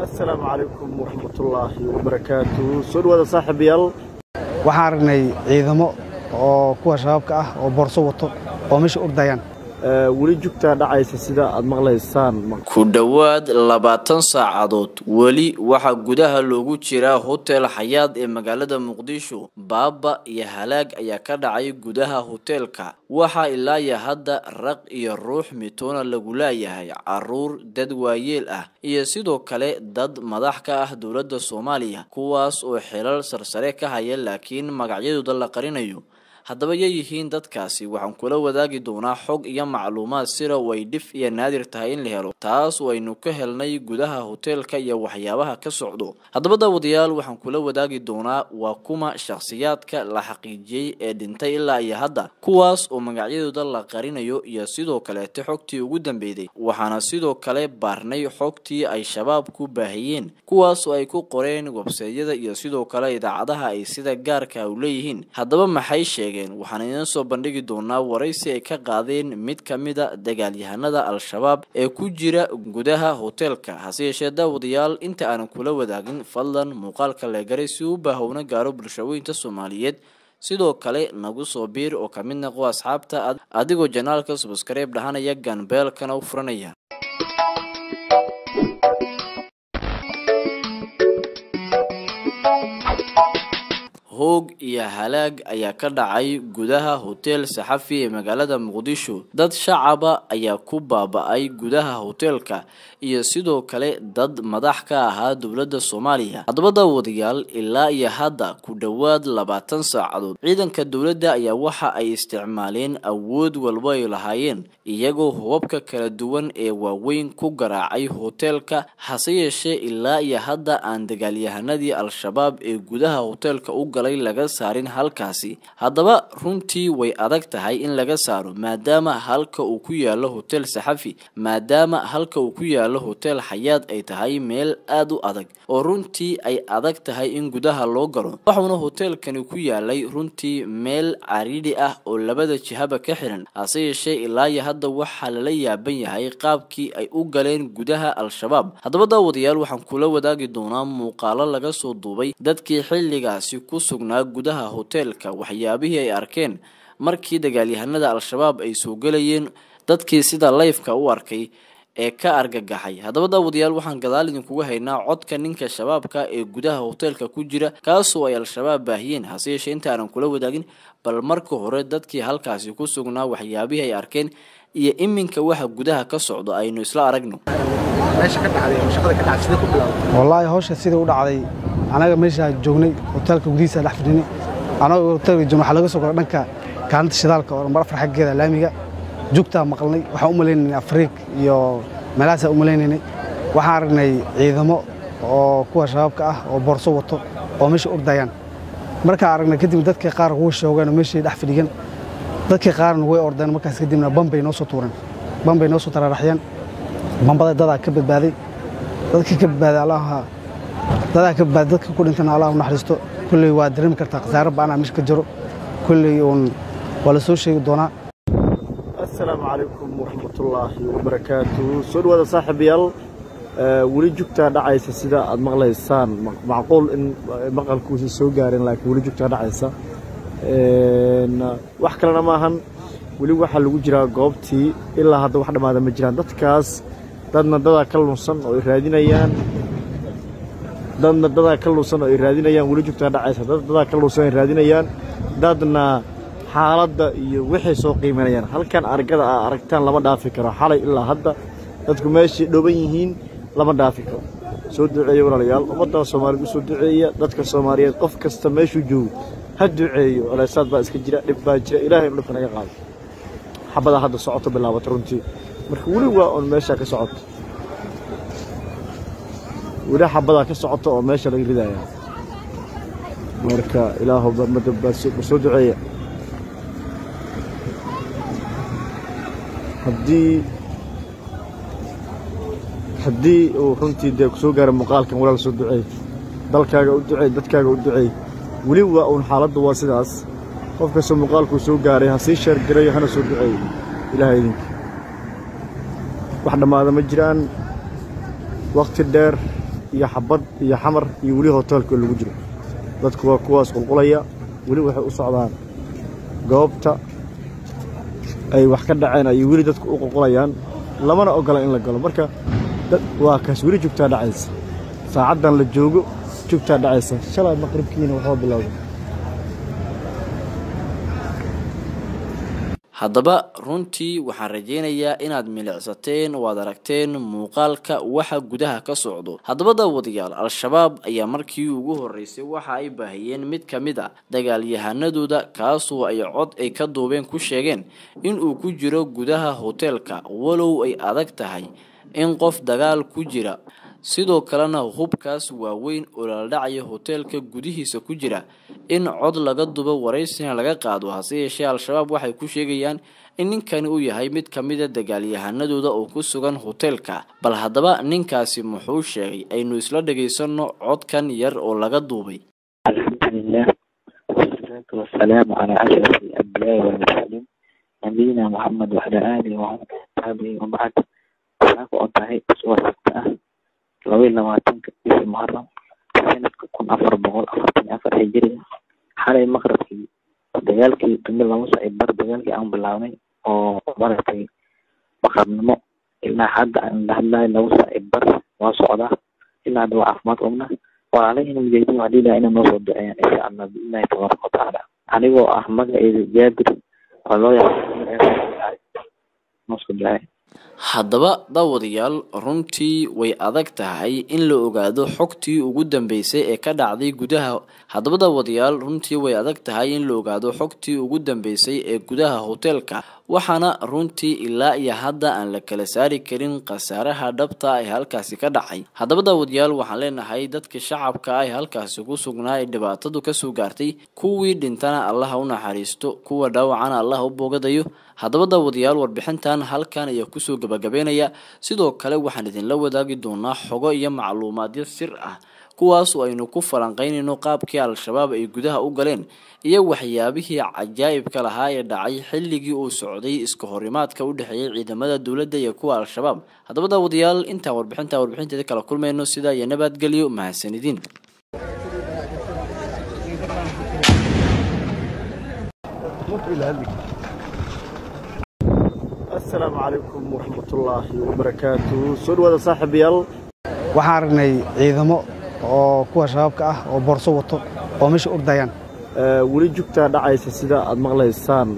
السلام عليكم ورحمة الله وبركاته. سوري صاحب يال waxaan aragnay ciidamo oo kuwa shabaabka ah oo boorso wato oo meesha ordayaan wali joogta dhacaysa sida aad maqlaysaan ku dhawaad 20 saacadood wali waxa gudaha loogu jiraa hotel Xayaad ee magaalada Muqdisho baaba iyo halaag ayaa ka dhacay gudaha hotelka waxa ilaa ya hadda raq iyo ruux mitoona lagu leeyahay caruur dad waayeel ah iyo sidoo kale dad madax ka ah dawladda Soomaaliya kuwaas oo xilal sarsare ka haya laakiin magacyadooda la qarinayo haddaba yihiin dadkaasi waxaan kula wadaagi doonaa xog iyo macluumaad sira way dhif iyo naadir tahay in la helo taas waynu ka helnay gudaha hotelka iyo waxyaabaha ka socdo haddaba daawadayaal waxaan kula wadaagi doonaa waa kuma shakhsiyaadka la xaqiijiyay ee dhintay ilaa iyo hadda kuwaas oo magacyadooda la qarinayo iyo sidoo kale xogtii ugu dambeeyay waxaana sidoo kale baarnay xogtii ay shabaab ku baahiyeen kuwaas oo ay ku qoreen website-yada iyo sidoo kale idaacadaha ay sida gaarka u leeyihiin haddaba maxay waxaan idin soo bandhigi doonaa waraysi ay ka qaadeen mid kamida dagaalyahanada al-shabaab ee ku jira gudaha hotelka hase yeeshee daawadayaal inta aan kula wadaagin fadlan muuqaalka la garay si uu baahowna gaaro bulshooyinka Soomaaliyeed sidoo kale nagu soo biir oo kamid noqo asxaabta adigoo janaalka subscribe dhahanaya ganbeelkana u furanaya hoog iyo halaag ayaa ka dhacay gudaha hotel Saxafi ee magaalada Muqdisho dad shacaba ayaa ku baaba'ay gudaha hotelka iyo sidoo kale dad madax ka ah dawladda Soomaaliya haddaba daawadayaal ilaa iyo hadda ku dhawaad 20 saacadood ciidanka dawladda ayaa waxa ay isticmaaleen awood walba ay lahaayeen iyagoo hubabka kala duwan ee waaweyn ku garaacay hotelka hase yeeshee ilaa iyo hadda aan dagaalyahanadii al-shabaab ee gudaha hotelka u laga saarin halkaasi haddaba runtii way adag tahay in laga saaro maadaama halka uu ku yaalo hotel Saxafi maadaama halka uu ku yaalo hotel Xayaad ay tahay meel aad u adag oo runtii ay adag tahay in gudaha loo galo waxaana hotelkani ku yaalay runtii meel cariiri ah oo labada jihaba ka xiran hase yeeshee ilaa iyo hadda waxa la yaaban yahay qaabkii ay u galeen gudaha al-shabaab haddaba daawadayaal waxaan kula wadaagi doonaa muuqaalo laga soo duubay dadkii xilligaasi ku gudaha hotelka waxyaabihii ay arkeen markii dagaalyahanada al-shabaab ay soo galayeen dadkii sida live-ka u arkay ee ka argagaxay haddaba daawadayaal waxaan gadaal idin kugu haynaa codka ninka shabaabka ee gudaha hotelka ku jira kaasoo ay al-shabaab baahiyeen hase yeeshee inta aan kula wadaagin bal marka hore dadkii halkaasi ku sugnaa waxyaabihii ay arkeen iyo iminka waxa gudaha ka socdo aynu isla aragno meesha ka dhacday shaqada ka dhacday sida ku bilowday wallahi hawsha sida u dhacday anaga meesha joognay hotelka gudihiisa dhex fadhinay anaga hotelka joogno waxa laga soo go'ay dhanka kaalinta shidaalka oo mar afar xaggeeda laamiga joogta maqalnay waxa u maleynay Afrika iyo meelaha u maleynay waxaan aragnay ciidamo oo kuwa shabaabka ah oo boorso wato oo meesha ordayaan marka aragnay kadib dadka qaar ugu shoogeen meesha dhex fadhigan dadka qaarna way ordeen markaas kadibna bambay noo soo tuureen bambay noo soo taraaraxyeen bambada dad ka badbaaday dadka ka badbaaday Allaha dadka baad dadka ku dhintana Allah u naxariisto kulli waa dareemi kartaa qasaar baan meesha ka jiro kulli wala soo sheegi doona السلام عليكم ورحمة الله وبركاته. سوري صاحب يال wali joogta dhacaysa sida aad maqlaysaan macquul in maqalkuusi soo gaarin laakiin wali joogta dhacaysa wax kalena maahan wali waxa lagu jiraa goobtii ilaa hadda wax dhamaada ma jiraan dadkaas dadna dada ka lunsan oo raadinayaan wali joogta dhacaysa dada ka lunsan ay raadinayaan dadna xaaladda iyo wixii soo qiimeeyaan halkan argada aragtaan lama dhaafi karo xalay ilaa hadda dadku meeshii dhooban yihiin lama dhaafi karo soo duceeyo walaalayaal ummadda Soomaaliyeed soo duceeya dadka Soomaaliyeed qof kasta meeshuu joogo ha duceeyo walaasad baa iska jira dhib baa jira ilaahay inuu naga qaado xabada hadda socoto bilaabato runtii marka wali waa on meesha ka socoto wali xabada ka socoto oo meesha laga ridaaya marka ilaahu madaba soo duceeya haddii uu runtii dee ku soo gaaro muuqaalkan walaal soo duceey dalkaaga u duceey dadkaaga u duceey wali waa uun xaaladdu waa sidaas qof kastoo muuqaalku soo gaaray ha sii sheer gareeyo hana soo duceeyo ilaahay idinka wax dhamaada ma jiraan waqti dheer iyo xabad iyo xamar iyo wali hotelka lagu jiro dadku waa kuwaas qulqulaya wali waxay u socdaan goobta ay wax ka dhaceen ay wali dadku u qulqulayaan lamana ogola in la galo marka waa kaas wali joogtaa dhacaysa saacadan la joogo joogtaa dhacaysa shalay maqribkiina wuxuu bilowday haddaba runtii waxaan rajaynayaa inaad milicsateen oo aad aragteen muuqaalka waxa gudaha ka socdo haddaba daawadayaal al-shabaab ayaa markii ugu horeysay waxa ay baahiyeen mid ka mid ah dagaalyahanadooda kaasoo ay cod ay ka duubeen ku sheegeen in uu ku jiro gudaha hotelka walow ay adag tahay in qof dagaal ku jira sidoo kalena hubkaas waaweyn oo la dhacay hotelka gudihiisa ku jira in cod laga dubo wareysina laga qaado hase yeeshee al-shabaab waxay ku sheegayaan in ninkani uu yahay mid ka mid ah dagaalyahanadooda oo ku sugan hotelka bal haddaba ninkaasi muxuu sheegay aynu isla dhageysano codkan yar oo laga duubay alxamdulilah wasalaatu wasalaamu calaa ashraf al-anbiyaa wal mursaliin nabiyina muxamed wacala aalihi wasaxbihi wabacd waxaa ku tahay suura sabta ah 22 bishii Muharram sanadka 1444 hijriga xalay maqribkii dagaalkii qiimo lama soo ibar dagaalkii aan bilaabnay oo maratay maqribnimo ilaa hadda aan hadlay lagu soo ibar waa socda ilaa dad caafimaad qabna walaalaheena mujaahidiin waxay leeyihiin inay noo soo duceeyaan insha Allah billahi tabaaraka wa taala anigoo ah magaceedu Jaabir oo loo yaqaan noo soo duceeyay haddaba daawadayaal runtii way adag tahay in la ogaado xogtii ugu dambeysay ee ka dhacday gudaha haddaba daawadayaal runtii way adag tahay in la ogaado xogtii ugu dambeysay ee gudaha hotelka waxaana runtii ilaa iyo hadda aan la kala saari karin khasaaraha dhabta ee halkaasi ka dhacay haddaba daawadayaal waxaan leenahay dadka shacabka ah ee halkaasi ku sugnaa ee dhibaatadu ka soo gaartay kuwii dhintana Allah u naxariisto kuwa dhaawacana Allah u boogadayo haddaba daawadayaal warbixintan halkan ayaa ku soo gabagabeynaya sidoo kale waxaan idin la wadaagi doonaa xogo iyo macluumaadyo sir ah kuwaas oo aynu ku falanqeynayno qaabkii al-shabaab ay gudaha u galeen iyo waxyaabihii cajaa'ibka lahaa ee dhacay xilligii uu socday iska horimaadka u dhaxeeyay ciidamada dawladda iyo kuwa al-shabaab haddaba daawadayaal inta warbixinteeda kala kulmayno sida iyo nabadgelyo mahadsanidin السلام عليكم ورحمة الله وبركاته سودوا صاحب يال waxaan aragnay ciidamo oo kuwa shabaabka ah oo boorso wato oo meesha ordayaan wali joogtaa dhacaysa sida aad maqlaysaan